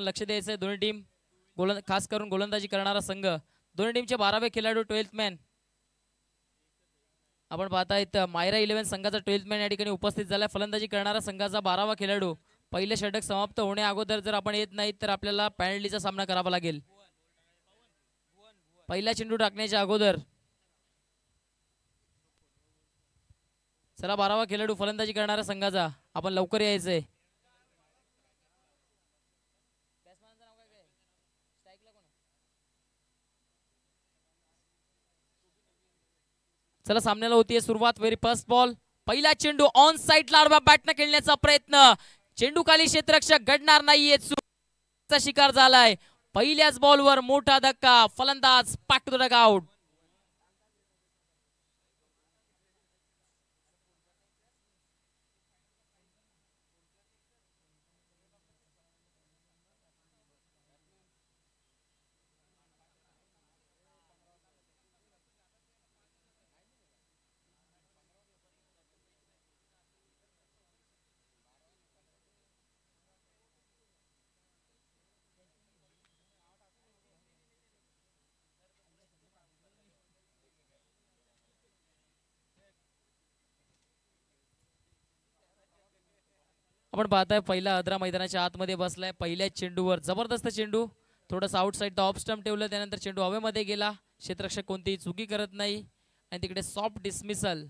लक्ष द्यायचं दोन्ही टीम खास करून गोलंदाजी करणारा संघ दोन्ही टीमचे 12वे खेळाडू 12th मॅन आपण पाहतायत मायरा 11 संघाचा 12th मॅन या ठिकाणी उपस्थित झालाय फलंदाजी करणारा संघाचा 12वा खेळाडू पहिले षटक समाप्त होण्या अगोदर जर आपण येत नाही तर आपल्याला पेनल्टीचा सामना करावा लागेल पहिला चेंडू टाकण्याच्या अगोदर चला 12वा खेळाडू फलंदाजी करणारा संघाचा आपण लवकर यायचंय चला सामन्याला होतीये सुरुवात व्हेरी फर्स्ट बॉल पहिला चेंडू ऑन साइड लाडवा बॅटने खेळण्याचा प्रयत्न चेंडू खाली क्षेत्ररक्षक घडणार नाहीये चुकीचा शिकार झालाय पहिल्याच बॉलवर मोठा धक्का फलंदाज बॅक टू द डगआउट आपण पाहताय पहिला अद्रा मैदानाच्या आतमध्ये बसलाय पहिल्याच चेंडूवर जबरदस्त चेंडू थोडंसं आउटसाइड द ऑफ स्टंप ठेवलं त्यानंतर चेंडू हवेमध्ये गेला क्षेत्ररक्षक कोणतीही चुकी करत नाही आणि तिकडे सॉफ्ट डिसमिसल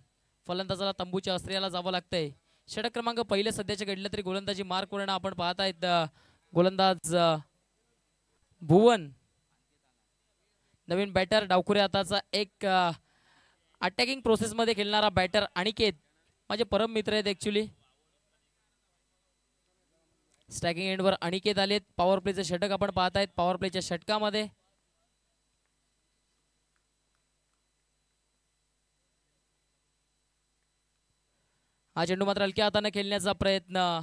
फलंदाजाला तंबूच्या अस्त्र्याला जावं लागतंय षटक क्रमांक पहिले सध्याचे घडलं तरी गोलंदाजी मार्क वर्ण आपण पाहतायत गोलंदाज भुवन नवीन बॅटर डावखुरे हाताचा एक अटॅकिंग प्रोसेस मध्ये खेळणारा बॅटर अनिकेत माझे परम मित्र आहेत ऍक्च्युली स्ट्रायकिंग एंडवर अनिकेत आलेत पॉवर प्लेचं षटक आपण पाहतायत पॉवर प्लेच्या षटकामध्ये हा चेंडू मात्र हलक्या हाताने खेळण्याचा प्रयत्न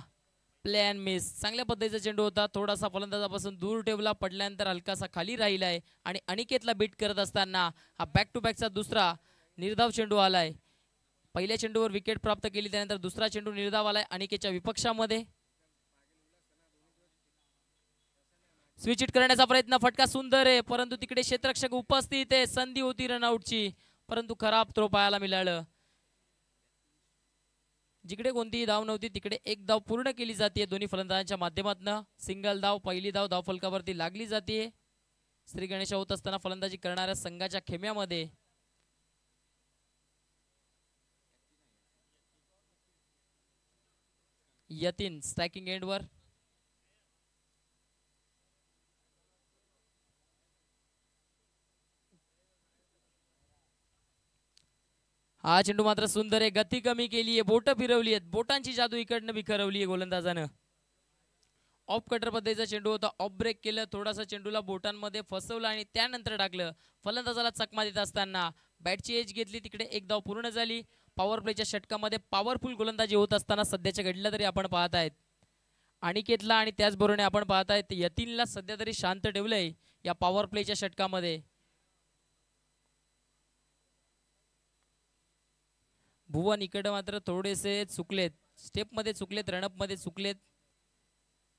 प्लॅन मिस चांगल्या पद्धतीचा चेंडू होता थोडासा फलंदाजापासून दूर ठेवला पडल्यानंतर हलकासा खाली राहिलाय आणि अनिकेतला बीट करत असताना हा बॅक टू बॅकचा दुसरा निर्धाव चेंडू आलाय पहिल्या चेंडूवर विकेट प्राप्त केली त्यानंतर दुसरा चेंडू निर्धाव आलाय अनिकेतच्या विपक्षामध्ये स्विच हिट करण्याचा प्रयत्न फटका सुंदर आहे परंतु तिकडे क्षेत्ररक्षक उपस्थित आहे संधी होती रनआउटची परंतु खराब थ्रो पाहायला मिळालं जिकडे कोणतीही धाव नव्हती तिकडे एक धाव पूर्ण केली जाते दोन्ही फलंदाजांच्या माध्यमातून सिंगल धाव पहिली धाव धावफलकावरती लागली जाते श्री गणेश होत असताना फलंदाजी करणाऱ्या संघाच्या खेम्यामध्ये यतीन स्ट्रायकिंग एंडवर हा चेंडू मात्र सुंदर आहे गती कमी केली आहे बोट फिरवली आहेत बोटांची जादू इकडनं विखरवली आहे गोलंदाजानं ऑफ कटर पद्धतीचा चेंडू होता ऑफ ब्रेक केलं थोडासा चेंडूला बोटांमध्ये फसवलं आणि त्यानंतर टाकलं फलंदाजाला चकमा देत असताना बॅटची एज घेतली तिकडे एक धाव पूर्ण झाली पॉवर प्लेच्या षटकामध्ये पॉवरफुल गोलंदाजी होत असताना सध्याच्या घडलं तरी आपण पाहतायत अनिकेतला आणि त्याचबरोबर आपण पाहतायत यतीनला सध्या तरी शांत ठेवलंय या पॉवर प्लेच्या षटकामध्ये भुवन इकडे मात्र थोडेसे चुकलेत स्टेप मध्ये चुकलेत रनअप मध्ये चुकलेत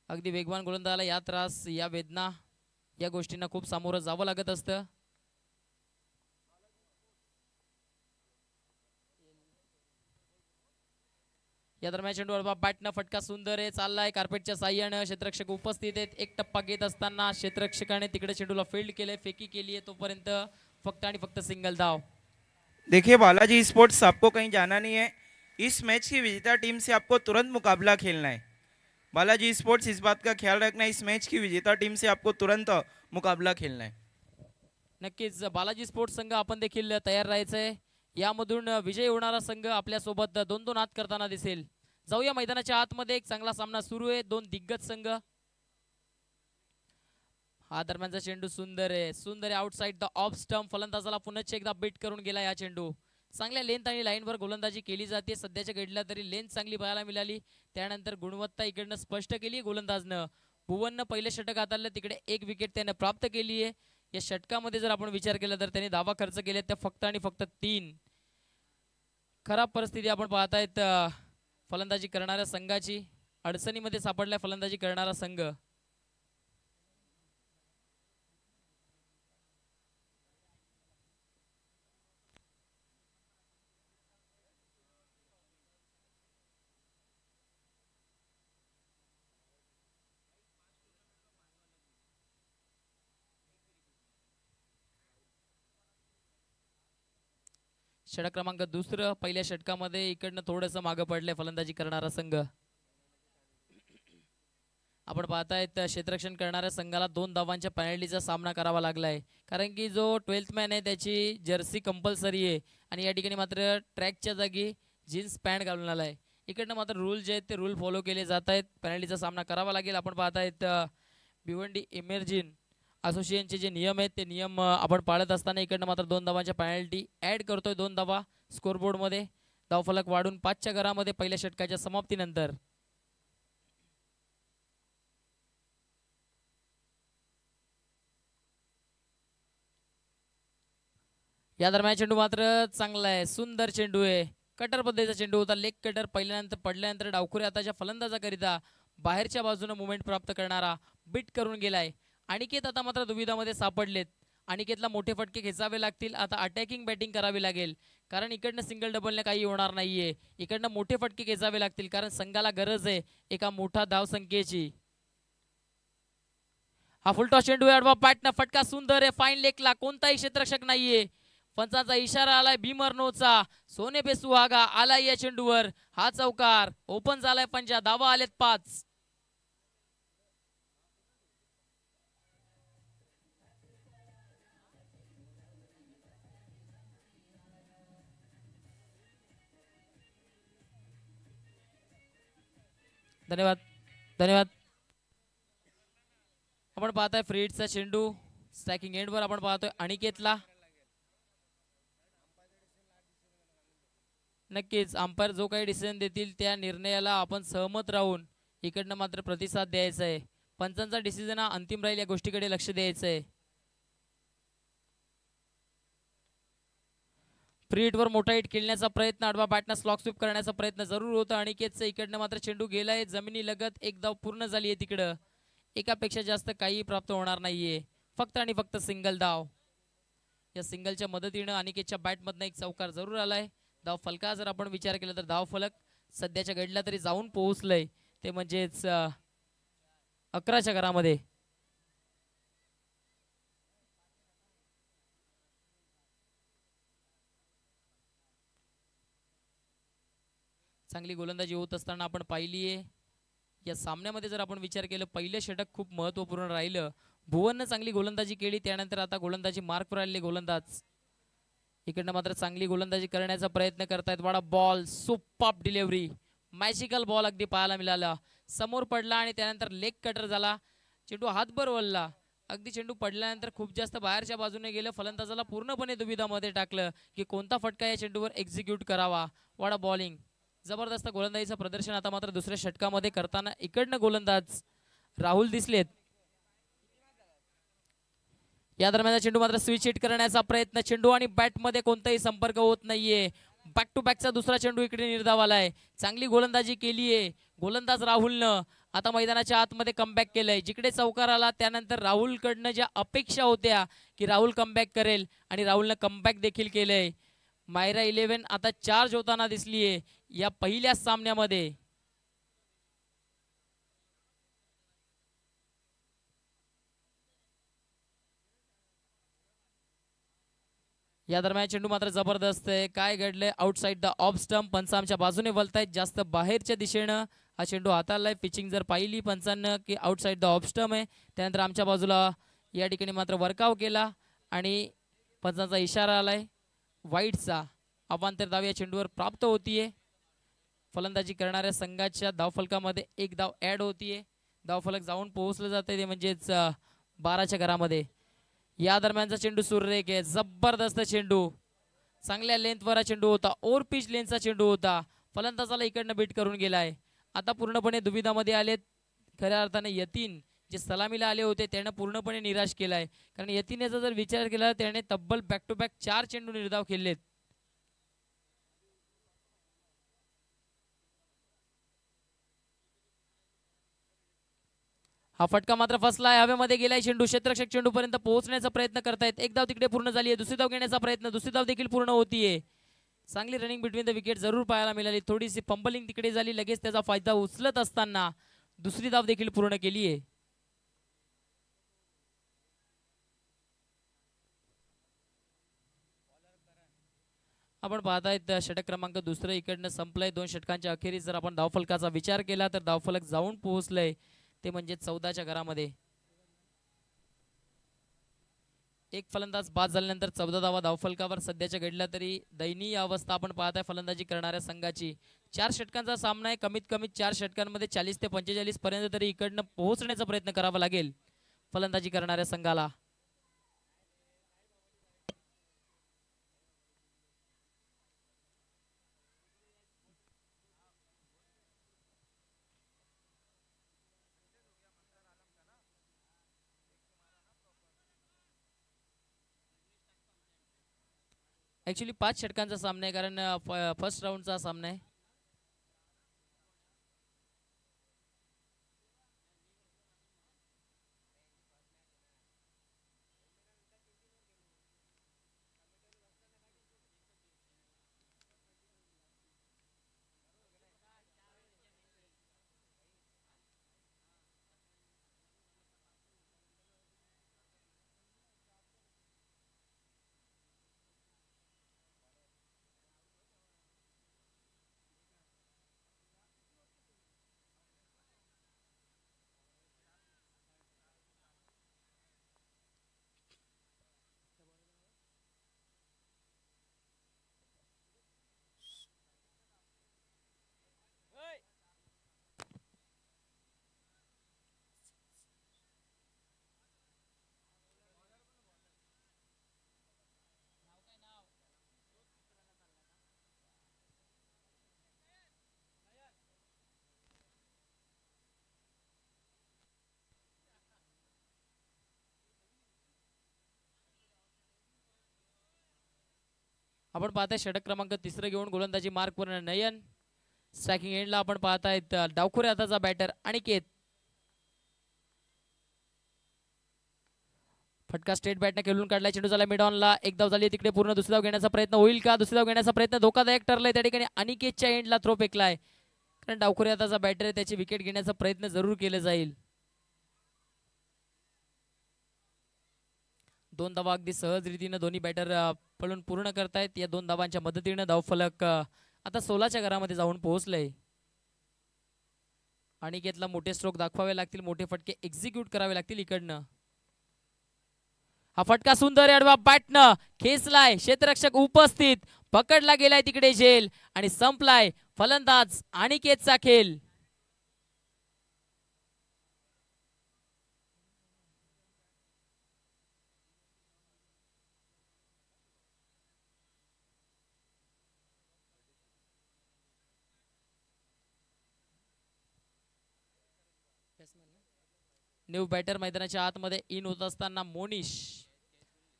अगदी वेगवान गोलंदाजाला या त्रास या वेदना या गोष्टींना खूप सामोरं जावं लागत असतं या दरम्यान चेंडू बॅटनं फटका सुंदर आहे चाललाय कार्पेटच्या साह्यानं क्षेत्ररक्षक उपस्थित आहेत एक टप्पा घेत असताना क्षेत्ररक्षकाने तिकडे चेंडूला फील्ड केलंय फेकी केली आहे तोपर्यंत फक्त आणि फक्त सिंगल धाव देखिए बालाजी स्पोर्ट्स आपको कहीं जाना नहीं है इस मैच की विजेता टीम से आपको तुरंत मुकाबला खेलना है बालाजी स्पोर्ट्स इस बात का ख्याल रखना इस मैच की विजेता टीम से आपको तुरंत मुकाबला खेलना है नक्कीच बालाजी स्पोर्ट्स संघ आपण देखील तयार राहायचंय यामधून विजय होणारा संघ आपल्या सोबत 2-2 आत करताना दिसेल जाऊया मैदानाच्या आतमध्ये एक चांगला सामना सुरू आहे दोन दिग्गज संघ हा दरम्यानचा चेंडू सुंदर आहे आउटसाइड द ऑफ स्टंप फलंदाजाला पुन्हा एकदा बीट करून गेला या चेंडू चांगल्या लेंथ आणि लाईनवर गोलंदाजी केली जाते सध्याच्या घडल्या तरी लेंथ चांगली पाहायला मिळाली त्यानंतर गुणवत्ता इकडनं स्पष्ट केली गोलंदाजनं भुवननं पहिले षटक हाताळलं तिकडे एक विकेट त्याने प्राप्त केली आहे या षटकामध्ये जर आपण विचार केला तर त्यांनी धावा खर्च केले त्या फक्त आणि फक्त 3 खराब परिस्थिती आपण पाहतायत फलंदाजी करणाऱ्या संघाची अडचणीमध्ये सापडलाय फलंदाजी करणारा संघ षटक क्रमांक दुसरं पहिल्या षटकामध्ये इकडनं थोडंसं मागं पडलंय फलंदाजी करणारा संघ. आपण पाहतायत क्षेत्ररक्षण करणाऱ्या संघाला 2 धावांच्या पेनल्टीचा सामना करावा लागलाय, कारण की जो 12th मॅन आहे त्याची जर्सी कंपल्सरी आहे आणि या ठिकाणी मात्र ट्रॅकच्या जागी जीन्स पॅन्ट घालून आलाय. इकडनं मात्र रूल जे आहेत ते रूल फॉलो केले जात आहेत. पेनल्टीचा सामना करावा लागेल. आपण पाहतायत भिवंडी इमर्जिन असोसिएशनचे जे नियम आहेत ते नियम आपण पाळत असताना इकडनं मात्र 2 धावांच्या पेनल्टी ॲड करतोय. 2 धावा स्कोरबोर्डमध्ये. धावफलक वाढून 5च्या घरामध्ये पहिल्या षटकाच्या समाप्तीनंतर. या दरम्यान चेंडू मात्र चांगला आहे, सुंदर चेंडू आहे. कटर पद्धतीचा चेंडू होता. लेग कटर पहिल्यानंतर पडल्यानंतर डावखुरे आताच्या फलंदाजाकरिता बाहेरच्या बाजूने मुवमेंट प्राप्त करणारा बिट करून गेलाय. अनिकेत आता मात्र दुविधामध्ये सापडलेत. अनिकेतला मोठे फटके खेचावे लागतील. आता अटॅकिंग बॅटिंग करावी लागेल, कारण इकडनं सिंगल डबलने काही होणार नाहीये. इकडनं मोठे फटके खेचावे लागतील, कारण संघाला गरज आहे एका मोठा धावसंख्येची. हा फुलटॉस चेंडू आहे. अडवा पॅटना फटका सुंदर आहे. फाईन लेगला कोणताही क्षेत्ररक्षक नाहीये. पंचांचा इशारा आलाय भीमरनोचा. सोने पे सुहागा आलाय या चेंडूवर. हा चौकार ओपन झालाय. पंजा धावा आलेत 5. धन्यवाद धन्यवाद. आपण पाहताय फ्रीडचा चेंडू स्ट्रायकिंग एंडवर आपण पाहतोय अनिकेतला. नक्कीच अंपायर जो काही डिसिजन देतील त्या निर्णयाला आपण सहमत राहून इकडनं मात्र प्रतिसाद द्यायचा आहे. पंचांचा डिसिजन हा अंतिम राहील, या गोष्टीकडे लक्ष द्यायचं आहे. फ्री हिटवर मोठा हिट खेळण्याचा प्रयत्न, आडवा बॅटनं स्लॉक स्वीप करण्याचा प्रयत्न जरूर होता अनिकेतचा. इकडनं मात्र चेंडू गेलाय जमिनी लगत. एक धाव पूर्ण झाली आहे. तिकडं एकापेक्षा जास्त काही प्राप्त होणार नाहीये. फक्त आणि फक्त सिंगल धाव. या सिंगलच्या मदतीनं अनिकेतच्या बॅटमधनं एक चौकार जरूर आलाय. धाव फलका जर आपण विचार केला तर धाव फलक सध्याच्या घडला तरी जाऊन पोहोचलंय, ते म्हणजेच 11च्या घरामध्ये. चांगली गोलंदाजी होत असताना आपण पाहिलीये. या सामन्यामध्ये जर आपण विचार केला पहिलं षटक खूप महत्वपूर्ण राहिलं. भुवननं चांगली गोलंदाजी केली, त्यानंतर आता गोलंदाजी मार्कवर आलेले गोलंदाज इकडनं मात्र चांगली गोलंदाजी करण्याचा प्रयत्न करतायत. Wada ball super delivery, magical ball अगदी पाहायला मिळाला. समोर पडला आणि त्यानंतर लेग कटर झाला. चेंडू हातभर वळला. अगदी चेंडू पडल्यानंतर खूप जास्त बाहेरच्या बाजूने गेलं. फलंदाजाला पूर्णपणे दुविधामध्ये टाकलं की कोणता फटका या चेंडूवर एक्झिक्यूट करावा. वाडा बॉलिंग, जबरदस्त गोलंदाजीचं प्रदर्शन आता मात्र दुसऱ्या षटकामध्ये करताना इकडनं गोलंदाज राहुल दिसलेत. या दरम्यान चेंडू मात्र स्विच हिट करण्याचा प्रयत्न. चेंडू आणि बॅट मध्ये कोणताही संपर्क होत नाहीये. बॅक टू बॅकचा दुसरा चेंडू इकडे निर्धाव आलाय. चांगली गोलंदाजी केलीये गोलंदाज राहुलनं. आता मैदानाच्या आतमध्ये कमबॅक केलंय. जिकडे चौकार आला त्यानंतर राहुलकडनं ज्या अपेक्षा होत्या की राहुल कमबॅक करेल आणि राहुलनं कमबॅक देखील केलंय. मायरा 11 आता चार्ज होताना दिसलीये या पहिल्या सामन्यामध्ये. या दरम्यान चेंडू मात्र जबरदस्त आहे. काय घडलंय आउटसाइड द ऑफ स्टंप. पंच आमच्या बाजूने वलतायत, जास्त बाहेरच्या दिशेनं हा चेंडू हाताळलाय. पिचिंग जर पाहिली पंचांना की आउटसाइड द ऑफ स्टंप आहे, त्यानंतर आमच्या बाजूला या ठिकाणी मात्र वर्कआउट केला आणि पंचांचा इशारा आलाय वाईटचा. अवांतर धाव या चेंडूवर प्राप्त होतीये. फलंदाजी करणाऱ्या संघाच्या धावफलकामध्ये एक धाव ऍड होतीये. धावफलक जाऊन पोहोचलं जाते ते म्हणजेच 12च्या घरामध्ये. या दरम्यानचा चेंडू सुरेख आहे, जबरदस्त चेंडू. चांगल्या लेंथवर हा चेंडू होता. ओव्हर पिच लेंथचा चेंडू होता. फलंदाजाला इकडनं बीट करून गेलाय. आता पूर्णपणे दुविधामध्ये आलेत. खऱ्या अर्थाने यतीन जे सलामीला आले होते त्यानं पूर्णपणे निराश केलाय, कारण यतीनेचा जर विचार केला त्याने तब्बल बॅक टू बॅक 4 चेंडू निर्धाव खेळलेत. हा फटका मात्र फसलाय. हवेमध्ये गेलाय चेंडू. क्षेत्ररक्षक चेंडू पर्यंत पोहोचण्याचा प्रयत्न करतायत. एक धाव तिकडे पूर्ण झाली आहे. दुसरी धाव घेण्याचा प्रयत्न, दुसरी धाव देखील पूर्ण होतीये. चांगली रनिंग बिटवीन द विकेट जरूर पाहायला मिळाली. थोडीशी फंबलिंग तिकडे झाली. लगेच त्याचा फायदा उचलत असताना दुसरी धाव देखील पूर्ण केली आहे. आपण पाहतायत षटक क्रमांक दुसरं इकडनं संपलंय. 2 षटकांच्या अखेरीस जर आपण धावफलकाचा विचार केला तर धावफलक जाऊन पोहोचलंय ते म्हणजे 14च्या घरामध्ये. एक फलंदाज बाद झाल्यानंतर 14 धावा धावफलकावर सध्याच्या घडल्या तरी दयनीय अवस्था आपण पाहताय फलंदाजी करणाऱ्या संघाची. 4 षटकांचा सामना आहे. कमीत कमी 4 षटकांमध्ये 40 ते 45 पर्यंत तरी इकडनं पोहोचण्याचा प्रयत्न करावा लागेल फलंदाजी करणाऱ्या संघाला. ऍक्च्युली 5 षटकांचा सामना आहे कारण फर्स्ट राऊंडचा सामना आहे. आपण पाहताय षटक क्रमांक तिसरं घेऊन गोलंदाजी मार्कवर नयन. स्ट्रायकिंग एंडला आपण पाहतायत डावखुरे हाताचा बॅटर अनिकेत. फटका स्ट्रेट बॅटने खेळून काढला. चेंडू झाला मिड ऑनला. एक धाव झाली तिकडे पूर्ण. दुसरी धाव घेण्याचा प्रयत्न होईल का? दुसरी धाव घेण्याचा प्रयत्न धोकादायक ठरलाय त्या ठिकाणी. अनिकेतच्या एंडला थ्रो फेकलाय कारण डावखुरे हाताचा बॅटर आहे. त्याची विकेट घेण्याचा प्रयत्न जरूर केला जाईल. 2 धावा अगदी सहज रीतीने दोन्ही बॅटर पळून पूर्ण करतायत. या 2 धावांच्या मदतीने धावफलक आता 16च्या घरामध्ये जाऊन पोहोचलंय. अनिकेतला मोठे स्ट्रोक दाखवावे लागतील. मोठे फटके एक्झिक्यूट करावे लागतील इकडनं. हा फटका सुंदर आडवा बॅटनं खेचलाय. क्षेत्ररक्षक उपस्थित. पकडला गेलाय तिकडे झेल आणि संपलाय फलंदाज अनिकेतचा खेळ. न्यू बॅटर मैदानाच्या आतमध्ये इन होत असताना मोनिश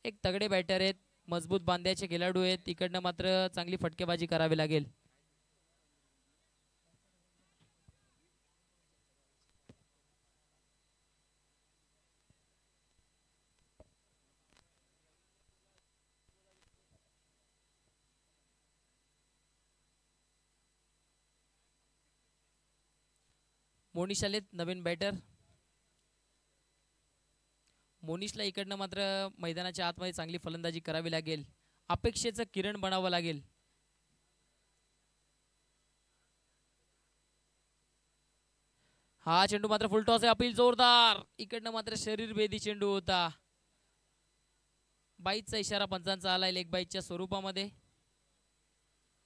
एक तगडे बॅटर आहेत. मजबूत बांध्याचे खेळाडू आहेत. इकडनं मात्र चांगली फटकेबाजी करावी लागेल. मोनिश आलेत नवीन बॅटर. मोनिशला इकडनं मात्र मैदानाच्या आतमध्ये चांगली फलंदाजी करावी लागेल. अपेक्षेचं किरण बनावं लागेल. हा चेंडू मात्र फुल टॉस आहे. अपील जोरदार. इकडनं मात्र शरीर भेदी चेंडू होता. बाईचा इशारा पंचांचा आलाय लेग बाईच्या स्वरूपामध्ये.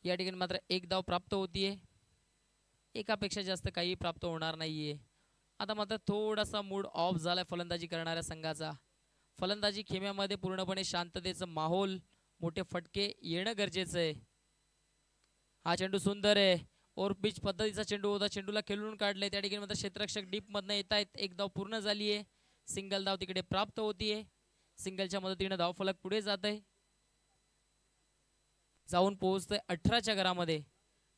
या ठिकाणी मात्र एक धाव प्राप्त होतीये. एकापेक्षा जास्त काही प्राप्त होणार नाहीये. आता मात्र थोडासा मूड ऑफ झालाय फलंदाजी करणाऱ्या संघाचा. फलंदाजी खेम्यामध्ये पूर्णपणे शांततेचं माहोल. मोठे फटके येणं गरजेचं आहे. हा चेंडू सुंदर आहे. ओव्हर पिच पद्धतीचा चेंडू होता. चेंडूला खेळून काढलंय. त्या ठिकाणी मात्र क्षेत्ररक्षक डीप मधनं येत आहेत. एक धाव पूर्ण झाली आहे. सिंगल धाव तिकडे प्राप्त होतीये. सिंगलच्या मदतीने धावफलक पुढे जात आहे. जाऊन पोहोचतंय 18च्या घरामध्ये.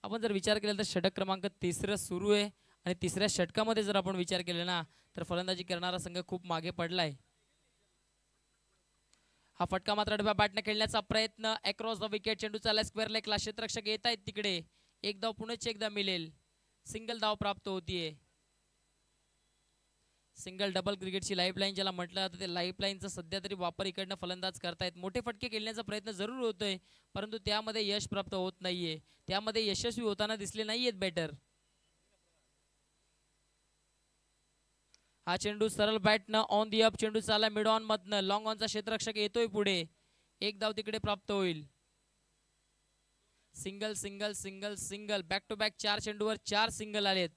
आपण जर विचार केला तर षटक क्रमांक तिसरं सुरू आहे आणि तिसऱ्या षटकामध्ये जर आपण विचार केला ना तर फलंदाजी करणारा संघ खूप मागे पडलाय. हा फटका मात्र डब्या बॅटने खेळण्याचा प्रयत्न. Across the wicket. चेंडू चालला स्क्वेअर लेगला. क्षेत्ररक्षक येत आहेत तिकडे. एक धाव पुन्हा एकदा मिळेल. सिंगल धाव प्राप्त होतीये. सिंगल डबल क्रिकेटची लाईफलाईन ज्याला म्हटलं जातं ते लाईफलाईनचा सध्या तरी वापर इकडनं फलंदाज करतायत. मोठे फटके खेळण्याचा प्रयत्न जरूर होतोय, परंतु त्यामध्ये यश प्राप्त होत नाहीये. त्यामध्ये यशस्वी होताना दिसले नाहीयेत बॅटर. हा चेंडू सरळ बॅटनं ऑन दी अप चेंडू चालला मिड ऑन मधनं. लॉंग ऑनचा क्षेत्ररक्षक येतोय पुढे. एक धाव तिकडे प्राप्त होईल. Single single single single back to back 4 चेंडूवर 4 सिंगल आलेत.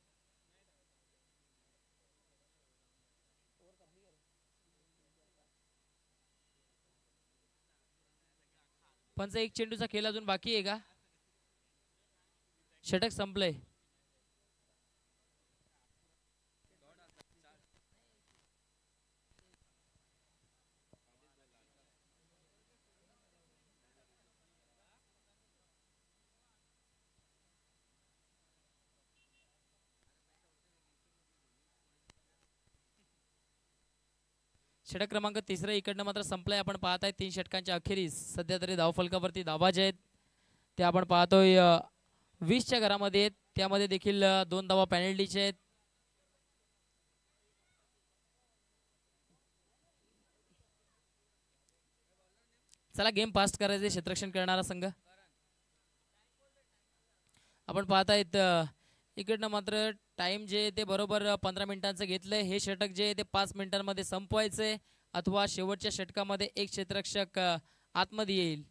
पंच एक चेंडूचा खेळ अजून बाकी आहे का? षटक संपलंय. षटक क्रमांक 3 इकडनं मात्र संपलाय. आपण पाहताय 3 षटकांच्या अखेरीस सध्या तरी धावफलकावरती धावा जे आहेत ते आपण पाहतोय 20च्या घरामध्ये. त्यामध्ये देखील 2 धावा पेनल्टीचे आहेत. चला गेम फास्ट करायचे. क्षेत्ररक्षण करणारा संघ आपण पाहतायत. इकडनं मात्र टाइम जे ते बरोबर 15 मिनिटांचं घेतलंय. हे षटक जे ते 5 मिनिटांमध्ये संपवायचंय अथवा शेवटच्या षटकामध्ये एक क्षेत्ररक्षक आतमध्ये येईल.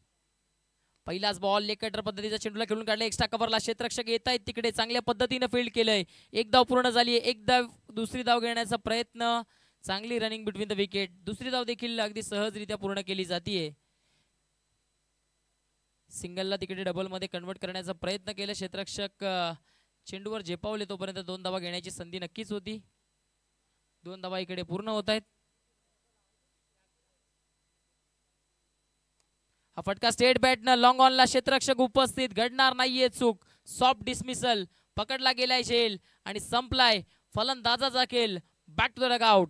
पहिलाच बॉल लेग कटर पद्धतीचा चेंडूला खेळून काढला. एक्स्ट्रा कव्हरला क्षेत्ररक्षक येत आहेत तिकडे. चांगल्या पद्धतीने फील्ड केलंय. एक धाव पूर्ण झाली. एक धाव दुसरी धाव घेण्याचा प्रयत्न. चांगली रनिंग बिटवीन द विकेट. दुसरी धाव देखील अगदी सहजरित्या पूर्ण केली जाते. सिंगलला तिकडे डबल मध्ये कन्वर्ट करण्याचा प्रयत्न केला. क्षेत्ररक्षक चेंडूवर झेपावले तोपर्यंत 2 धावा घेण्याची संधी नक्कीच होती. 2 धावा इकडे पूर्ण होत आहेत. हा फटका स्टेट बॅटनं लॉंग ऑनला क्षेत्ररक्षक उपस्थित. घडणार नाहीये चूक. Soft dismissal. पकडला गेलाय झेल आणि संपलाय. फलंदाजाचा खेळ. Back to the dugout.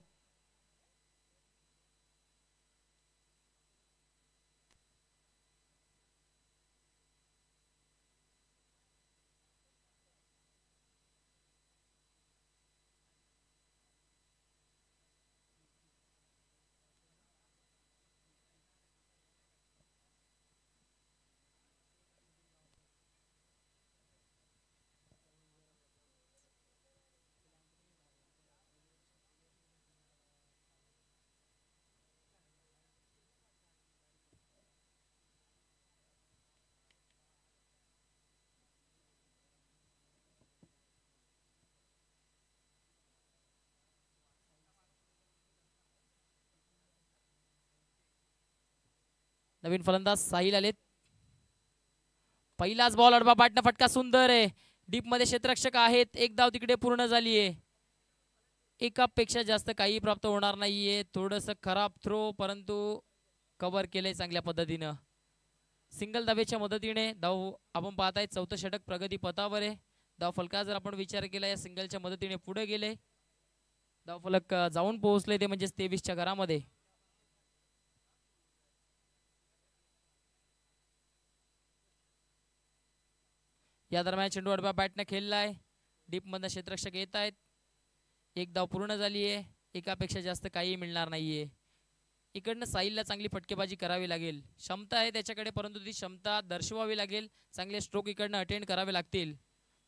नवीन फलंदाज साहिल आलेत. पहिलाच बॉल अडबा बॅटनं फटका सुंदर आहे. डीप मध्ये क्षेत्ररक्षक आहेत. एक धाव तिकडे पूर्ण झाली आहे. एकापेक्षा जास्त काही प्राप्त होणार नाहीये. थोडंसं खराब थ्रो परंतु कव्हर केलंय चांगल्या पद्धतीनं. सिंगल धावेच्या मदतीने धाव आपण पाहताय 4थं षटक प्रगती पथावर आहे. धाव फलका जर आपण विचार केला या सिंगलच्या मदतीने पुढे गेले. धाव फलक जाऊन पोहोचले ते म्हणजे 23च्या घरामध्ये. या दरम्यान चेंडू अडबा बॅटने खेळलाय. डीप मधनं क्षेत्ररक्षक येत आहेत. एक धाव पूर्ण झाली आहे. एकापेक्षा जास्त काही मिळणार नाहीये. इकडनं साहिलला चांगली फटकेबाजी करावी लागेल. क्षमता आहे त्याच्याकडे परंतु ती क्षमता दर्शवावी लागेल. चांगले स्ट्रोक इकडनं अटेंड करावे लागतील.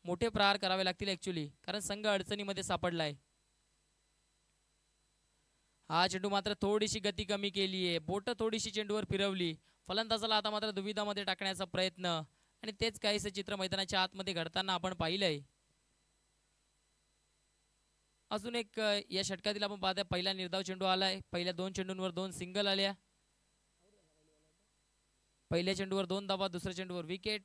मोठे प्रहार करावे लागतील ऍक्च्युली कारण संघ अडचणीमध्ये सापडलाय. हा चेंडू मात्र थोडीशी गती कमी केली आहे. बोट थोडीशी चेंडूवर फिरवली. फलंदाजाला आता मात्र दुविधामध्ये टाकण्याचा प्रयत्न आणि तेच काहीसे चित्र मैदानाच्या आतमध्ये घडताना आपण पाहिलंय. अजून एक या षटकातील आपण पाहताय पहिला निर्धाव चेंडू आलाय. पहिल्या 2 चेंडूंवर 2 सिंगल आल्या. पहिल्या चेंडूवर 2 धावा. दुसऱ्या चेंडूवर विकेट.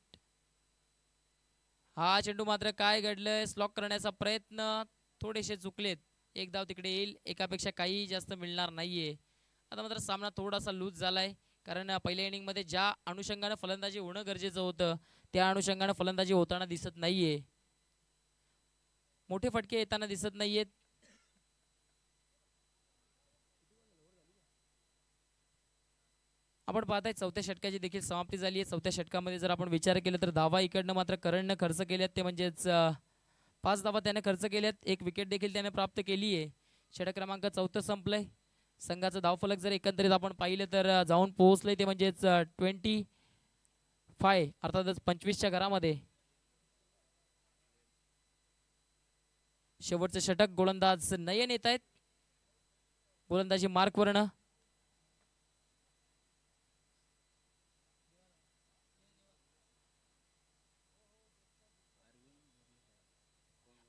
हा चेंडू मात्र काय घडलंय स्लॉक करण्याचा प्रयत्न थोडेसे चुकलेत. एक धाव तिकडे येईल. एकापेक्षा काही जास्त मिळणार नाहीये. आता मात्र सामना थोडासा लूज झालाय कारण पहिल्या इनिंग मध्ये ज्या अनुषंगाने फलंदाजी होणं गरजेचं होतं त्या अनुषंगाने फलंदाजी होताना दिसत नाहीये. मोठे फटके येताना दिसत नाहीयेत. आपण पाहताय 4थ्या षटकाची देखील समाप्ती झाली आहे. 4थ्या षटकामध्ये जर आपण विचार केला तर धावा इकडनं मात्र करणनं खर्च केल्यात ते म्हणजेच 5 धावा त्याने खर्च केल्यात. एक विकेट देखील त्याने प्राप्त केली आहे. षटक क्रमांक 4 संपलंय. संघाचं धावफलक जर एकंदरीत आपण पाहिलं तर जाऊन पोहोचलंय ते म्हणजेच 25 अर्थातच 25च्या घरामध्ये. शेवटचं षटक गोलंदाज नयन येत आहेत. गोलंदाजी मार्क वर्ण.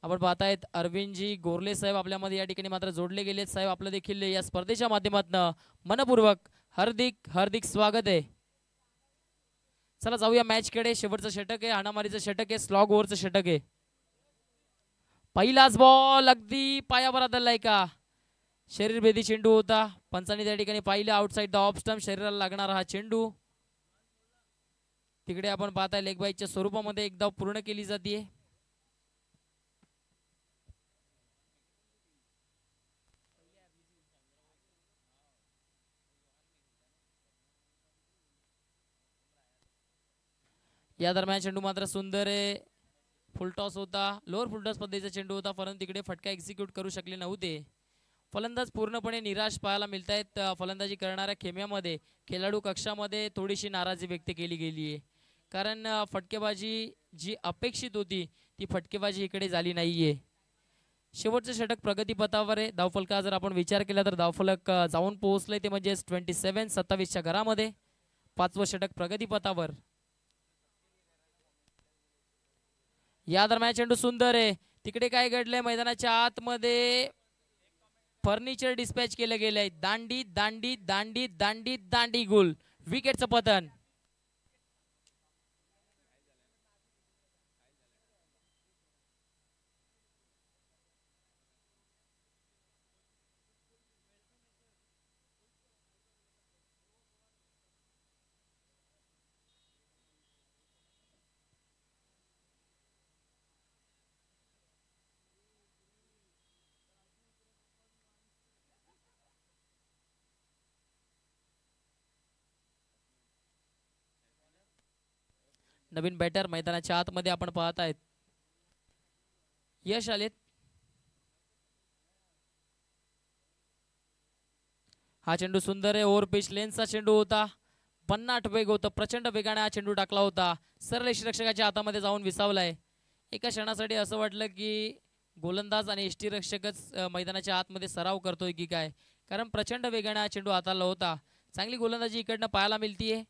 आपण पाहतायत अरविंदजी गोरले साहेब आपल्यामध्ये या ठिकाणी मात्र जोडले गेलेत. साहेब आपलं देखील या स्पर्धेच्या माध्यमातून मनपूर्वक हार्दिक हार्दिक स्वागत आहे. चला जाऊया मॅच कडे. शेवटचं षटक आहे, हाणामारीचं षटक आहे, स्लॉग ओव्हरचं षटक आहे. पहिलाच बॉल अगदी पायावर आदळलाय का. शरीरभेदी चेंडू होता. पंचांनी त्या ठिकाणी पाहिलं आउटसाइड द ऑफ स्टंप शरीराला लागणारा हा चेंडू. तिकडे आपण पाहताय लेग बाईच्या स्वरूपामध्ये एक धाव पूर्ण केली जाते. या दरम्यान चेंडू मात्र सुंदर आहे. फुलटॉस होता, लोअर फुलटॉस पद्धतीचा चेंडू होता, परंतु तिकडे फटका एक्झिक्यूट करू शकले नव्हते. फलंदाज पूर्णपणे निराश पाहायला मिळत आहेत. फलंदाजी करणाऱ्या खेम्यामध्ये खेळाडू कक्षामध्ये थोडीशी नाराजी व्यक्त केली गेली आहे. कारण फटकेबाजी जी अपेक्षित होती ती फटकेबाजी इकडे झाली नाहीये. शेवटचं षटक प्रगतीपथावर आहे. धावफलका जर आपण विचार केला तर धावफलक जाऊन पोहोचले ते म्हणजे 27-27च्या घरामध्ये. 5वं षटक प्रगतीपथावर. या दरम्यान चेंडू सुंदर आहे. तिकडे काय घडलंय मैदानाच्या आतमध्ये फर्निचर डिस्पॅच केलं गेलंय. दांडी दांडी दांडी दांडी दांडी गोल. विकेटचं पतन. नवीन बॅटर मैदानाच्या आतमध्ये आपण पाहत आहेत. यश आलेत. हा चेंडू सुंदर आहे. ओव्हर पिच लेन्सचा चेंडू होता. 50 वेग होता. प्रचंड वेगाने हा चेंडू टाकला होता. सरळ यष्टिरक्षकाच्या हातामध्ये जाऊन विसावलाय. एका क्षणासाठी असं वाटलं की गोलंदाज आणि यष्टिरक्षकच मैदानाच्या आतमध्ये सराव करतोय की काय, कारण प्रचंड वेगाने हा चेंडू हाताळला होता. चांगली गोलंदाजी इकडनं पाहायला मिळतीये.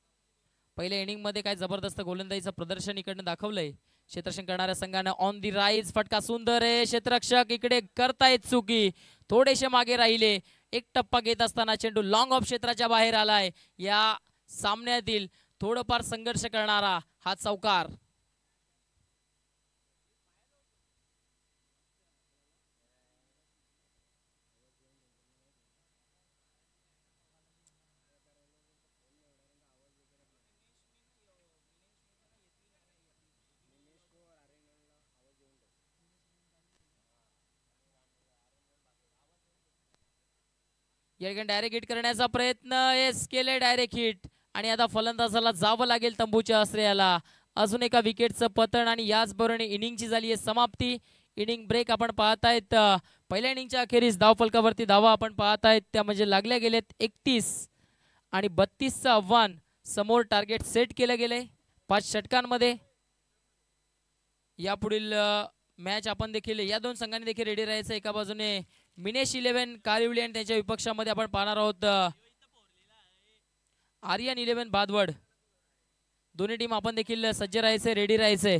पहिल्या इनिंग मध्ये काय जबरदस्त गोलंदाजीचं प्रदर्शन इकडनं दाखवलंय क्षेत्ररक्षण करणाऱ्या संघानं. ऑन दी राईज फटका सुंदर आहे. क्षेत्ररक्षक इकडे करतायत चुकी, थोडेसे मागे राहिले. एक टप्पा घेत असताना चेंडू लॉंग ऑफ क्षेत्राच्या बाहेर आलाय. या सामन्यातील थोडंफार संघर्ष करणारा हा चौकार. या ठिकाणी डायरेक्ट हिट करण्याचा प्रयत्न एस केले. डायरेक्ट हिट आणि आता फलंदाजाला जावं लागेल तंबूच्या आश्रयाला. अजून एका विकेटचं पतन आणि याचबरोबर इनिंगची झाली आहे समाप्ती. इनिंग ब्रेक आपण पाहतायत. पहिल्या इनिंगच्या अखेरीस धावफलकावरती धावा आपण पाहतायत त्या म्हणजे लागल्या गेलेत 31 आणि 32चं आव्हान समोर टार्गेट सेट केलं गेलंय 5 षटकांमध्ये. यापुढील मॅच आपण देखील या दोन संघांनी देखील रेडी राहायचं. एका बाजूने मिनेश 11 कारिवली आणि त्यांच्या विपक्षामध्ये आपण पाहणार आहोत आर्यन 11 बादवड. दोन्ही टीम आपण देखील सज्ज राहायचे, रेडी राहायचे.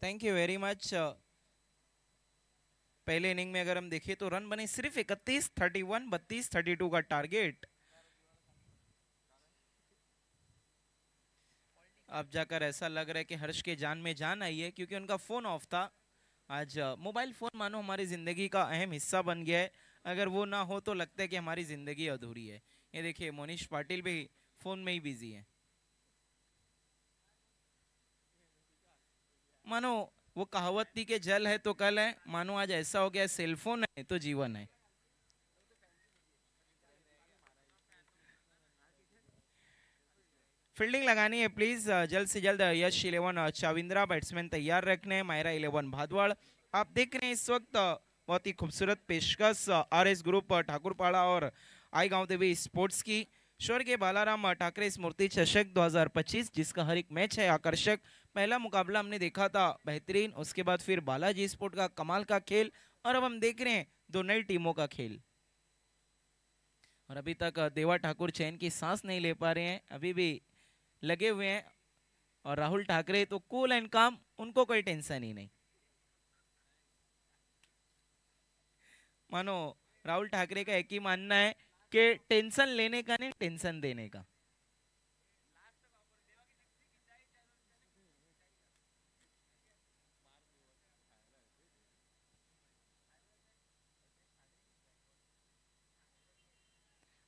Thank you very much. पहले इनिंग में अगर हम देखें तो रन बने सिर्फ 31, 31, 32, 32 का टारगेट. अब जाकर ऐसा लग रहा है कि हर्ष के जान में जान आई है क्योंकि उनका फोन ऑफ था. आज मोबाइल फोन मानो हमारी जिंदगी का अहम हिस्सा बन गया है। अगर वो ना हो तो लगता है कि हमारी जिंदगी अधूरी है। ये देखिए मोनिश पाटिल भी फोन में ही बिजी है। मानो वो कहावत थी कि जल है तो कल है, मानो आज ऐसा हो गया सेलफोन है तो जीवन है। फील्डिंग लगानी है प्लीज, जल्द से जल्द। यश 11 चाविंद्रा बैट्समैन तैयार रखने हैं, मायरा 11 भादवाड़। आप देख रहे हैं इस वक्त बहुत ही खूबसूरत पेशकश आरएस ग्रुप ठाकुरपाड़ा और आई गांव देवी स्पोर्ट्स की। स्वर्गीय बालाराम ठाकरे स्मृति चषक 2025, जिसका हर एक मैच है आकर्षक। पहला मुकाबला हमने देखा था बेहतरीन, उसके बाद फिर बालाजी स्पोर्ट का कमाल का खेल, और अब हम देख रहे हैं दो नई टीमों का खेल। और अभी तक देवा ठाकुर चैन की सांस नहीं ले पा रहे हैं, अभी भी लगे हुए हैं। और राहुल ठाकरे तो कूल एंड काम, उनको कोई टेंशन ही नहीं। मानो राहुल ठाकरे का एक ही मानना है कि टेंशन लेने का नहीं, टेंशन देने का।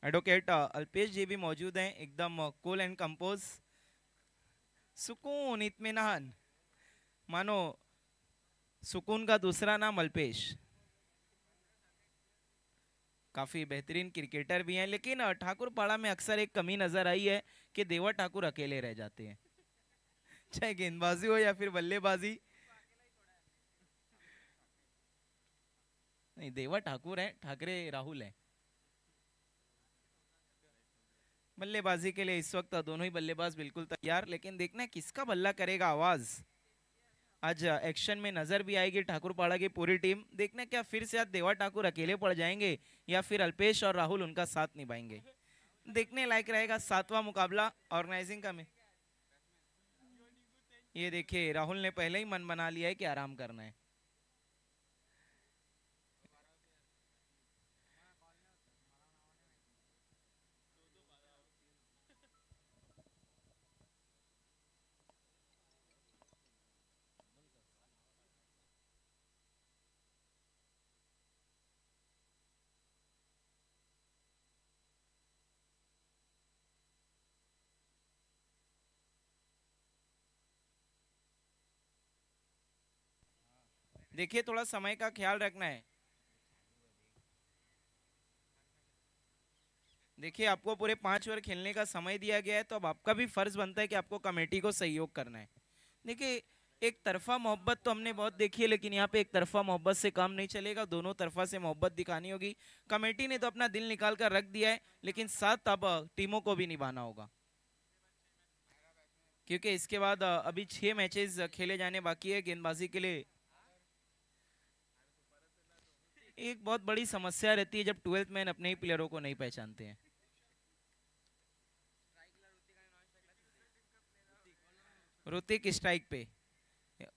एडवोकेट अल्पेश जी भी मौजूद हैं, एकदम कूल एंड कंपोज, सुकून इत्मीनान। मानो सुकून का दूसरा नाम अल्पेश। काफी बेहतरीन क्रिकेटर भी हैं, लेकिन ठाकुर पाड़ा में अक्सर एक कमी नजर आई है कि देवा ठाकुर अकेले रह जाते हैं, चाहे गेंदबाजी हो या फिर बल्लेबाजी। नहीं, देवा ठाकुर है, ठाकरे राहुल है। बल्लेबाजी के लिए इस वक्त दोनों ही बल्लेबाज बिल्कुल तैयार, लेकिन देखना है किसका बल्ला करेगा आवाज। आज एक्शन में नजर भी आएगी ठाकुरपाड़ा की पूरी टीम। देखना क्या फिर से आज देवा ठाकुर अकेले पड़ जाएंगे या फिर अल्पेश और राहुल उनका साथ निभाएंगे। देखने लायक रहेगा सातवां मुकाबला ऑर्गेनाइजिंग का में। ये देखिए राहुल ने पहले ही मन बना लिया है कि आराम करना है। देखिए थोड़ा समय का ख्याल रखना है। देखिए आपको पूरे 5 ओवर खेलने का समय दिया गया है, तो अब आपका भी फर्ज बनता है कि आपको कमेटी को सहयोग करना है। देखिए एक तरफा मोहब्बत तो हमने बहुत देखी है, लेकिन यहाँ पे एक तरफा मोहब्बत से काम नहीं चलेगा, दोनों तरफा से मोहब्बत दिखानी होगी। कमेटी ने तो अपना दिल निकाल कर रख दिया है, लेकिन साथ अब टीमों को भी निभाना होगा, क्योंकि इसके बाद अभी 6 मैचेस खेले जाने बाकी है गेंदबाजी के लिए। एक बहुत बड़ी समस्या रहती है जब 12th मैन अपने ही प्लेयरों को नहीं पहचानते हैं। ऋतिक स्ट्राइक पे,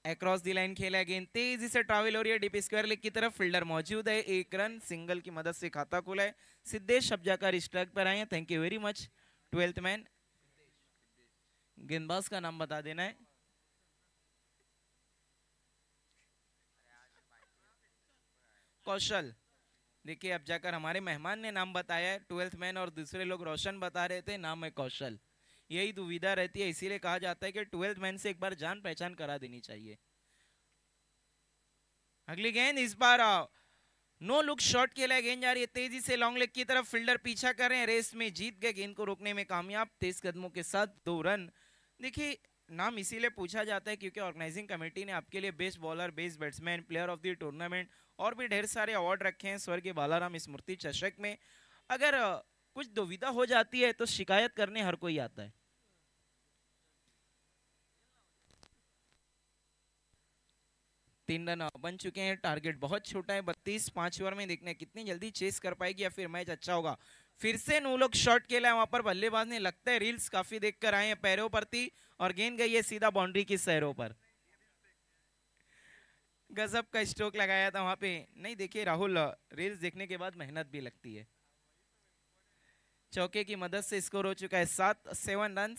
अक्रॉस दी लाइन खेला, गेंद तेजी से ट्रैवल हो रही है डीप स्क्वायर लेग की तरफ, फील्डर मौजूद है, एक रन सिंगल की मदद से खाता खुला है। सिद्धेश सब्जाकर स्ट्राइक पर आए हैं, thank you very much. 12th man, गेंदबाज का नाम बता देना है। कौशल। देखिए अब जाकर हमारे मेहमान ने नाम बताया है 12th मैन, और दूसरे लोग रोशन बता रहे थे, नाम है कौशल। यही दुविधा रहती है, इसीलिए कहा जाता है कि 12th मैन से एक बार जान पहचान करा देनी चाहिए। अगली गेंद इस बार नो लुक शॉट खेला है, गेंद जा रही है तेजी से लॉन्ग लेग की तरफ, फील्डर पीछा कर रहे हैं, रेस में जीत गए, गेंद को रोकने में कामयाब, तेज कदमों के साथ 2 रन। देखिए नाम इसीलिए पूछा जाता है क्योंकि ऑर्गेनाइजिंग कमेटी ने आपके लिए best bowler, best batsman, player of the tournament और भी ढेर सारे अवार्ड रखे हैं स्वर्गीय बालाराम स्मृति चषक में। अगर कुछ दुविधा हो जाती है तो शिकायत करने हर कोई आता है। 3 रन बन चुके हैं, टारगेट बहुत छोटा है 32। 5 ओवर में देखना है कितनी जल्दी चेस कर पाएगी या फिर मैच अच्छा होगा। फिर से नो लुक शॉट खेला है वहां पर, बल्लेबाज ने लगता है रील्स काफी देखकर आए हैं पैरों पर थी, और गेंद गई है सीधा बाउंड्री की सैरों पर। गजब का स्ट्रोक लगाया था वहां पे। नहीं देखिए राहुल, रील्स देखने के बाद मेहनत भी लगती है। चौके की मदद से स्कोर हो चुका है 7 रन,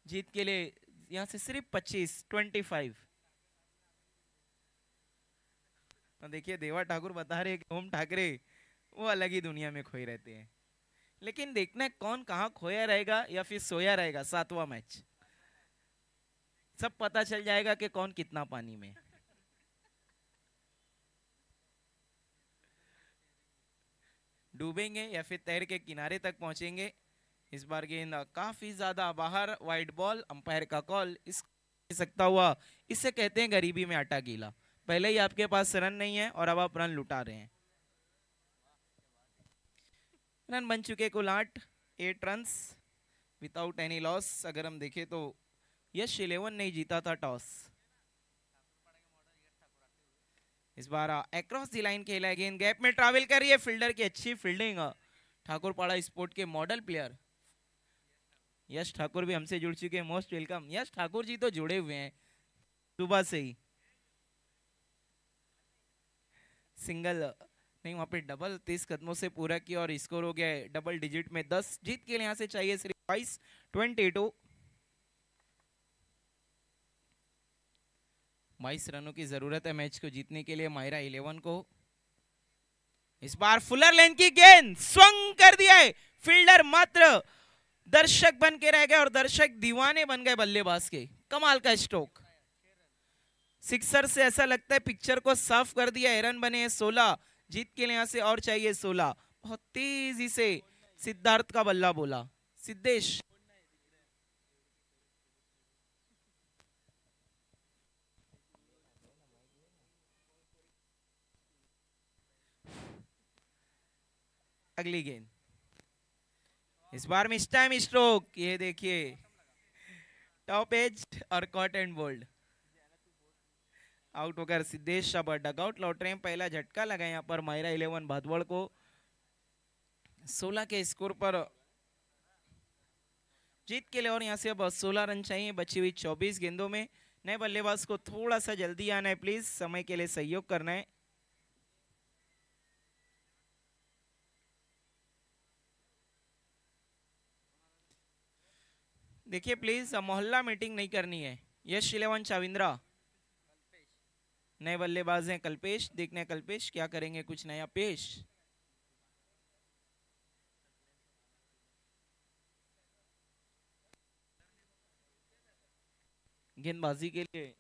जीत के लिए यहाँ से सिर्फ 25 25। और देखिए देवा ठाकुर बता रहे हैं कि ओम ठाकरे वो अलग ही दुनिया में खोए रहते हैं। लेकिन देखना है कौन कहाँ खोया रहेगा या फिर सोया रहेगा 7वां मैच। सब पता चल जाएगा कि कौन कितना पानी में। डूबेंगे या फिर तैर के किनारे तक पहुंचेंगे। इस बार गेंद काफी ज्यादा बाहर, वाइड बॉल, अंपायर का कॉल। इस सकता हुआ, इसे कहते हैं गरीबी में आटा गीला। पहले ही आपके पास रन नहीं है और अब आप रन लुटा रहे हैं। रन बन चुके कुल 8 रन विदाउट एनी लॉस। अगर हम देखें तो यश 11 नहीं जीता था टॉस। इस बार अक्रॉस द लाइन खेला है गेंद, गैप में ट्रैवल कर रही है, फील्डर की अच्छी फील्डिंग। ठाकुरपाड़ा स्पोर्ट के मॉडल प्लेयर यश ठाकुर भी हमसे जुड़ चुके हैं। Most welcome. यश ठाकुर जी तो जुड़े हुए हैं सुबह से ही। सिंगल नहीं, वहां पे डबल 30 कदमों से पूरा किया और स्कोर हो गया है डबल डिजिट में 10। जीत के लिए यहां से चाहिए सिर्फ 22। 22 रनों की जरूरत है मैच को जीतने के लिए मायरा 11 को। इस बार फुलर लेन की गेंद स्वंग कर दिया है, फील्डर मात्र दर्शक बन के रह गए और दर्शक दीवाने बन गए बल्लेबाज के। कमाल का स्ट्रोक, सिक्सर से ऐसा लगता है पिक्चर को साफ कर दिया है। रन बने हैं 16। जीत के लिए यहां से और चाहिए 16। बहुत तेजी से सिद्धार्थ का बल्ला बोला, सिद्धेश। अगली गेंद, इस बार मिस टाइम स्ट्रोक। ये देखिए टॉप एज और कॉट एंड बोल्ड। आउट होकर सिद्धेश अब डगआउट लौट रहे हैं। पहला झटका लगा यहाँ पर मायरा 11 भादवड़ को। 16 के स्कोर पर जीत के लिए और यहाँ से अब 16 रन चाहिए बची हुई 24 गेंदों में। नए बल्लेबाज को थोड़ा सा जल्दी आना है प्लीज, समय के लिए सहयोग करना है। देखिए प्लीज मोहल्ला मीटिंग नहीं करनी है। यश 11 चाविंद्रा नए बल्लेबाज हैं। कल्पेश, देखने हैं कल्पेश क्या करेंगे, कुछ नया पेश। गेंदबाजी के लिए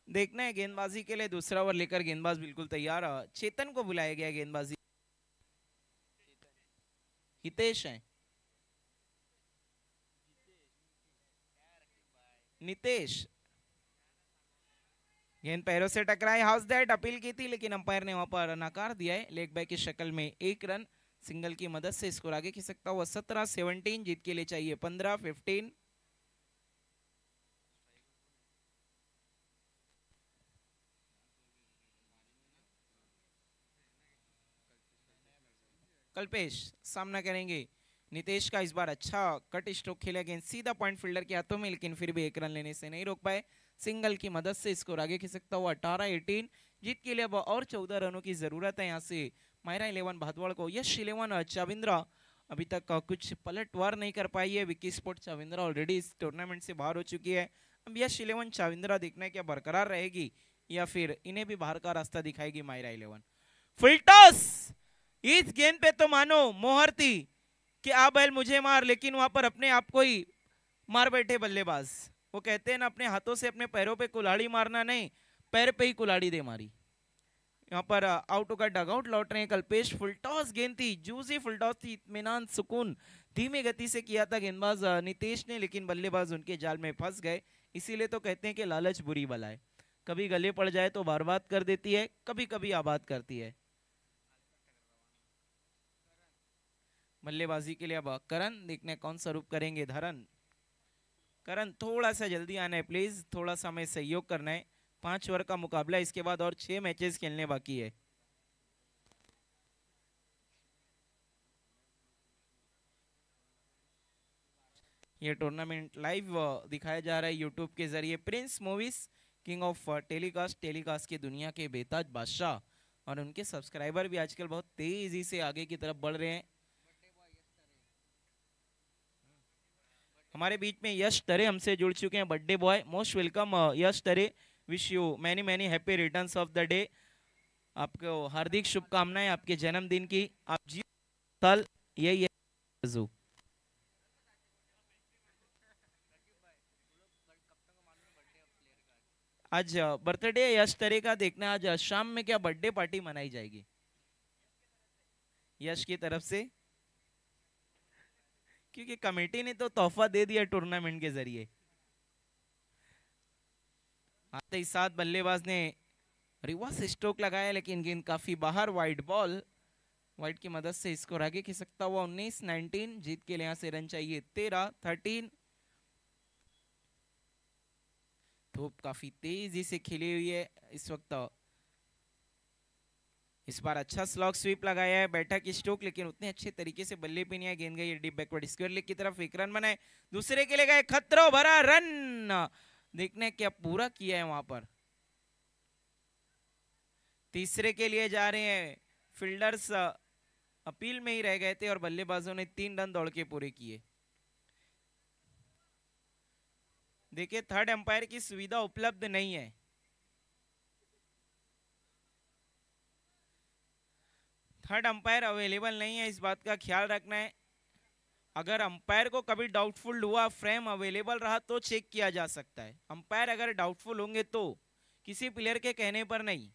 देखना है गेंदबाजी के लिए दूसरा ओवर लेकर गेंदबाज बिल्कुल तैयार। चेतन को बुलाया गया गेंदबाजी। हितेश है, नितेश। गेंद पैरों से टकराई, हाउस दैट अपील की थी लेकिन अंपायर ने वहां पर नकार दिया है। लेग बैक की शक्ल में 1 रन। सिंगल की मदद से स्कोर आगे खिंच सकता हुआ 17-17। जीत के लिए चाहिए 15-15। कल्पेश सामना करेंगे नितेश का। इस बार अच्छा कट स्ट्रोक खेला, गेंद सीधा पॉइंट फील्डर के हाथों में लेकिन फिर भी 1 रन लेने से नहीं रोक पाए। सिंगल की मदद से स्कोर आगे खिंच सकता हुआ 18-18। जीत के लिए अब और 14 रनों की जरूरत है यहाँ से मायरा 11 भादवड़ को। यश 11 चाविंद्रा अभी तक कुछ पलटवार नहीं कर पाई है। विकी स्पोर्ट चाविंद्रा ऑलरेडी इस टूर्नामेंट से बाहर हो चुकी है। अब यश 11 चाविंद्रा देखना है क्या बरकरार रहेगी या फिर इन्हें भी बाहर का रास्ता दिखाएगी मायरा 11। फुल टॉस, इस गेंद पे तो मानो मोहर थी कि आ बैल मुझे मार, लेकिन वहां पर अपने आप को ही मार बैठे बल्लेबाज। वो कहते हैं ना अपने हाथों से अपने पैरों पे कुल्हाड़ी मारना नहीं, पैर पे ही कुल्हाड़ी दे मारी। यहाँ पर आउट होकर डगआउट लौट रहे हैं कल्पेश। फुल टॉस गेंद थी, जूसी फुल टॉस थी, इत्मीनान सुकून धीमी गति से किया था गेंदबाज नितेश ने, लेकिन बल्लेबाज उनके जाल में फंस गए। इसीलिए तो कहते हैं कि लालच बुरी बला है, कभी गले पड़ जाए तो बर्बाद कर देती है, कभी कभी आबाद करती है। बल्लेबाजी के लिए अब करण, देखने कौन सा रूप करेंगे धरन। करण थोड़ा सा जल्दी आना है प्लीज, थोड़ा सा हमें सहयोग करना है। 5 ओवर का मुकाबला, इसके बाद और 6 मैचेस खेलने बाकी है। ये टूर्नामेंट लाइव दिखाया जा रहा है यूट्यूब के जरिए। Prince movies, king of telecast की दुनिया के बेताज बादशाह, और उनके सब्सक्राइबर भी आजकल बहुत तेजी से आगे की तरफ बढ़ रहे हैं। हमारे बीच में यश तरे हमसे जुड़ चुके हैं, बर्थडे बॉय। मोस्ट वेलकम यश तरे, wish you many many happy returns of the day. आपको हार्दिक शुभकामनाएं आपके जन्मदिन की। आप जी साल यही है। आज बर्थडे यश तरे का, देखना आज शाम में क्या बर्थडे पार्टी मनाई जाएगी यश की तरफ से, क्योंकि कमेटी ने तो तोहफा दे दिया टूर्नामेंट के जरिए। आते ही साथ बल्लेबाज ने रिवर्स स्ट्रोक लगाया, लेकिन गेंद काफी बाहर। वाइड बॉल, वाइड की मदद से स्कोर आगे खिसकता हुआ 19-19। जीत के लिए यहाँ से रन चाहिए 13-13। धूप काफी तेजी से खिली हुई है इस वक्त। इस बार अच्छा स्लॉग स्वीप लगाया है, बैठक स्ट्रोक, लेकिन उतने अच्छे तरीके से बल्ले पे नहीं है। गेंद गई डीप बैकवर्ड स्क्वायर लेग की तरफ, एक रन बनाए। दूसरे के लिए गए, खतरों भरा रन, देखने क्या पूरा किया है वहां पर। तीसरे के लिए जा रहे हैं, फील्डर्स अपील में ही रह गए थे और बल्लेबाजों ने 3 रन दौड़ के पूरे किए। देखिए थर्ड अंपायर की सुविधा उपलब्ध नहीं है। थर्ड अंपायर अवेलेबल नहीं है, इस बात का ख्याल रखना है। अगर अंपायर को कभी डाउटफुल हुआ, फ्रेम अवेलेबल रहा तो चेक किया जा सकता है। अंपायर अगर डाउटफुल होंगे तो, किसी प्लेयर के कहने पर नहीं।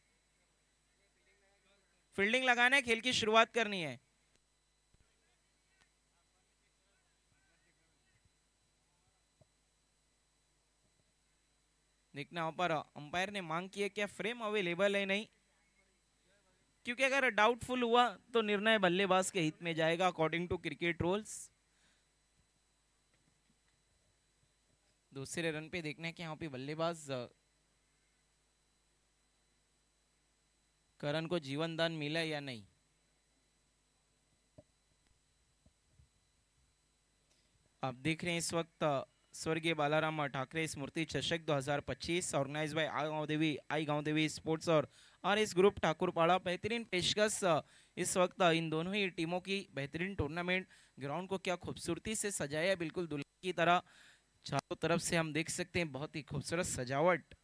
फील्डिंग लगाना है, खेल की शुरुआत करनी है। देखना वहां पर अंपायर ने मांग की है क्या फ्रेम अवेलेबल है, नहीं, क्योंकि अगर डाउटफुल हुआ तो निर्णय बल्लेबाज के हित में जाएगा अकॉर्डिंग टू क्रिकेट रूल्स। दूसरे रन पे देखना है कि यहाँ पे बल्लेबाज करण को जीवन दान मिला या नहीं। आप देख रहे हैं इस वक्त स्वर्गीय बालाराम ठाकरे स्मृति चषक 2025 ऑर्गेनाइज बाय आई गांव देवी स्पोर्ट्स और इस ग्रुप ठाकुरपाड़ा। बेहतरीन पेशकश इस वक्त इन दोनों ही टीमों की। बेहतरीन टूर्नामेंट, ग्राउंड को क्या खूबसूरती से सजाया है, बिल्कुल दुल्हन की तरह। चारों तरफ से हम देख सकते हैं बहुत ही खूबसूरत सजावट।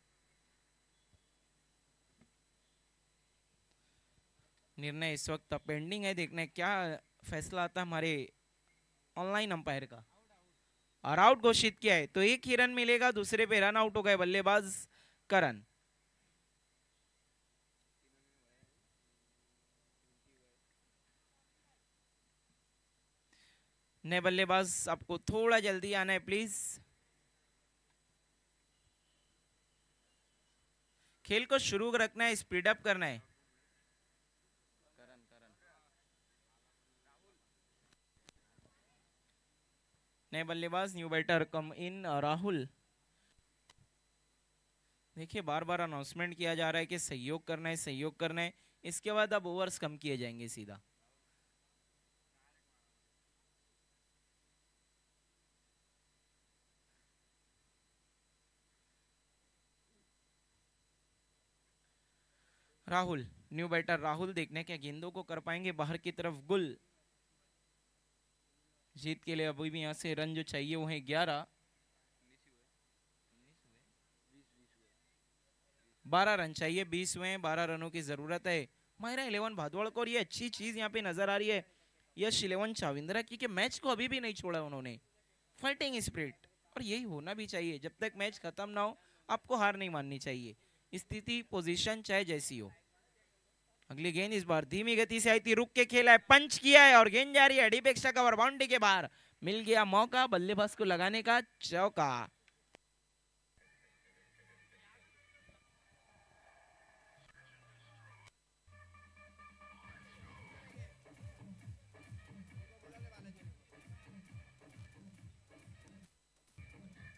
निर्णय इस वक्त पेंडिंग है, देखना है क्या फैसला आता है हमारे ऑनलाइन अंपायर का। और आउट घोषित किया है तो एक ही रन मिलेगा, दूसरे पे रन आउट हो गए बल्लेबाज करण। नए बल्लेबाज आपको थोड़ा जल्दी आना है प्लीज। खेल को शुरू रखना है, स्पीड अप करना है। नए बल्लेबाज न्यू बैटर कम इन राहुल। देखिए बार बार अनाउंसमेंट किया जा रहा है कि सहयोग करना है, सहयोग करना है। इसके बाद अब ओवर्स कम किए जाएंगे सीधा। राहुल, न्यू बैटर राहुल, देखने क्या गेंदों को कर पाएंगे बाहर की तरफ गुल। जीत के लिए अभी भी यहाँ से रन जो चाहिए वो है 11। 12 रन चाहिए, 20 हुए हैं, 12 रनों की जरूरत है। माहिरा 11 भादवाड़ को, और ये अच्छी चीज यहाँ पे नजर आ रही है यश 11 चाविंद्रा की, कि मैच को अभी भी नहीं छोड़ा उन्होंने। फाइटिंग स्पिरिट, और यही होना भी चाहिए। जब तक मैच खत्म ना हो आपको हार नहीं माननी चाहिए, स्थिति पोजीशन चाहे जैसी हो। अगली गेंद इस बार धीमी गति से आई थी, रुक के खेला है, पंच किया है और गेंद जा रही है डीप एक्स्ट्रा कवर बाउंड्री के बाहर। मिल गया मौका बल्लेबाज को लगाने का, चौका।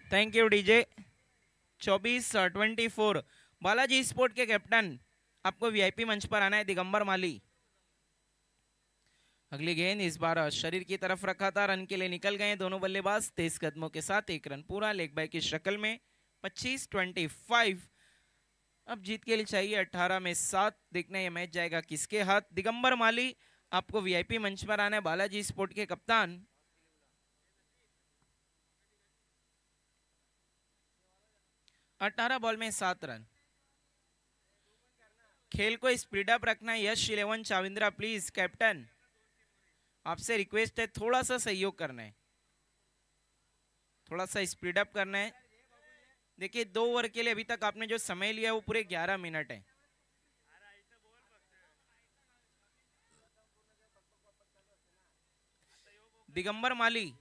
Thank you DJ. 24-24 Balaji sport के कैप्टन आपको वीआईपी मंच पर आना है, दिगंबर माली। अगली गेंद इस बार शरीर की तरफ रखा था, रन के लिए निकल गए दोनों बल्लेबाज तेज कदमों के साथ, एक रन पूरा लेग बाय की शक्ल में। 25-25 अब जीत के लिए चाहिए 18 में 7। देखना ये मैच जाएगा किसके हाथ। दिगंबर माली आपको वीआईपी मंच पर आना है, बालाजी स्पोर्ट के कप्तान। अठारह बॉल में 7 रन। खेल को स्पीड अप रखना है यश 11 चाविंद्रा, प्लीज कैप्टन आपसे रिक्वेस्ट है, थोड़ा सा सहयोग करना है, थोड़ा सा स्पीड अप करना है। देखिए 2 ओवर के लिए अभी तक आपने जो समय लिया वो पूरे 11 मिनट है। दिगंबर माली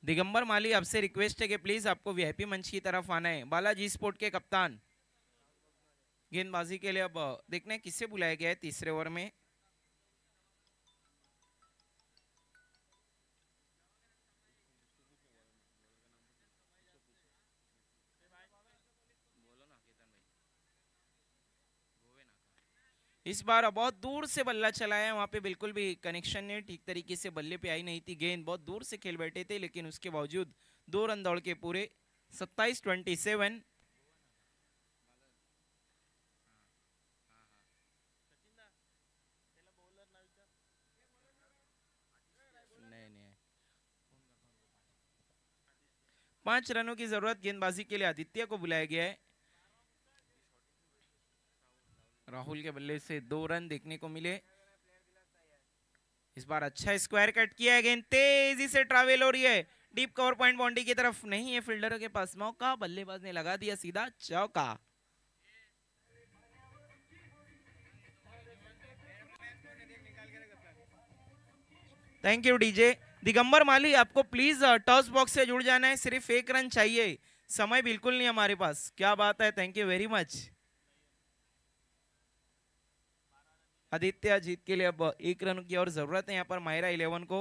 दिगंबर माली आपसे रिक्वेस्ट है कि प्लीज आपको वीआईपी मंच की तरफ आना है, बालाजी स्पोर्ट के कप्तान। गेंदबाजी के लिए अब देखना है किसे बुलाया गया है तीसरे ओवर में। इस बार बहुत दूर से बल्ला चलाया है, वहां पे बिल्कुल भी कनेक्शन नहीं, ठीक तरीके से बल्ले पे आई नहीं थी गेंद, बहुत दूर से खेल बैठे थे, लेकिन उसके बावजूद 2 रन दौड़ के पूरे। 27-27 नहीं 5 रनों की जरूरत गेंदबाजी के लिए आदित्य को बुलाया गया है। राहुल के बल्ले से 2 रन देखने को मिले। इस बार अच्छा स्क्वायर कट किया है, गेंद तेजी से ट्रैवल हो रही है डीप कवर पॉइंट बाउंड्री की तरफ, नहीं है फील्डरों के पास मौका, बल्लेबाज ने लगा दिया सीधा चौका। Thank you DJ. Digambar Mali आपको प्लीज टॉस बॉक्स से जुड़ जाना है, सिर्फ 1 रन चाहिए, समय बिल्कुल नहीं हमारे पास। क्या बात है, thank you very much. Aditya जीत के लिए अब 1 रन की और जरूरत है यहाँ पर मायरा 11 को।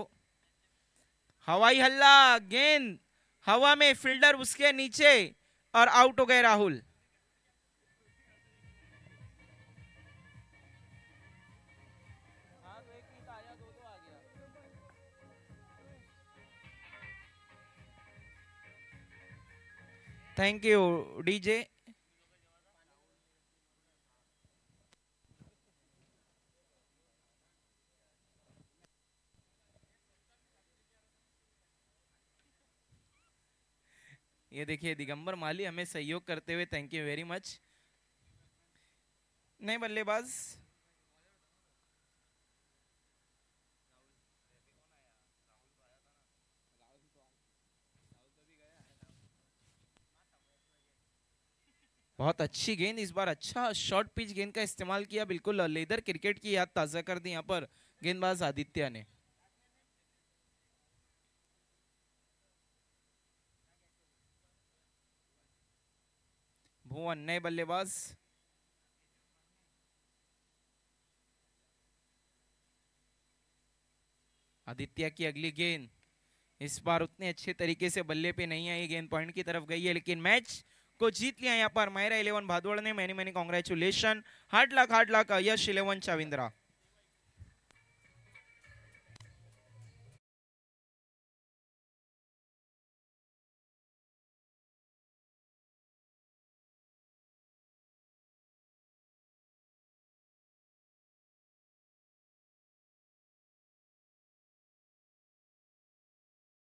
हवाई हल्ला, गेंद हवा में, फील्डर उसके नीचे और आउट हो गए राहुल। Thank you DJ. ये देखिए दिगंबर माली हमें सहयोग करते हुए, थैंक यू वेरी मच। नए बल्लेबाज बहुत अच्छी गेंद, इस बार अच्छा शॉर्ट पिच गेंद का इस्तेमाल किया, बिल्कुल लेदर क्रिकेट की याद ताजा कर दी यहाँ पर गेंदबाज आदित्य ने। भुवन नए बल्लेबाज। आदित्य की अगली गेंद इस बार उतने अच्छे तरीके से बल्ले पे नहीं आई, गेंद पॉइंट की तरफ गई है, लेकिन मैच को जीत लिया यहाँ पर मायरा 11 भादोड़ ने। Many many congratulation, hard luck Yash 11 Chavindra.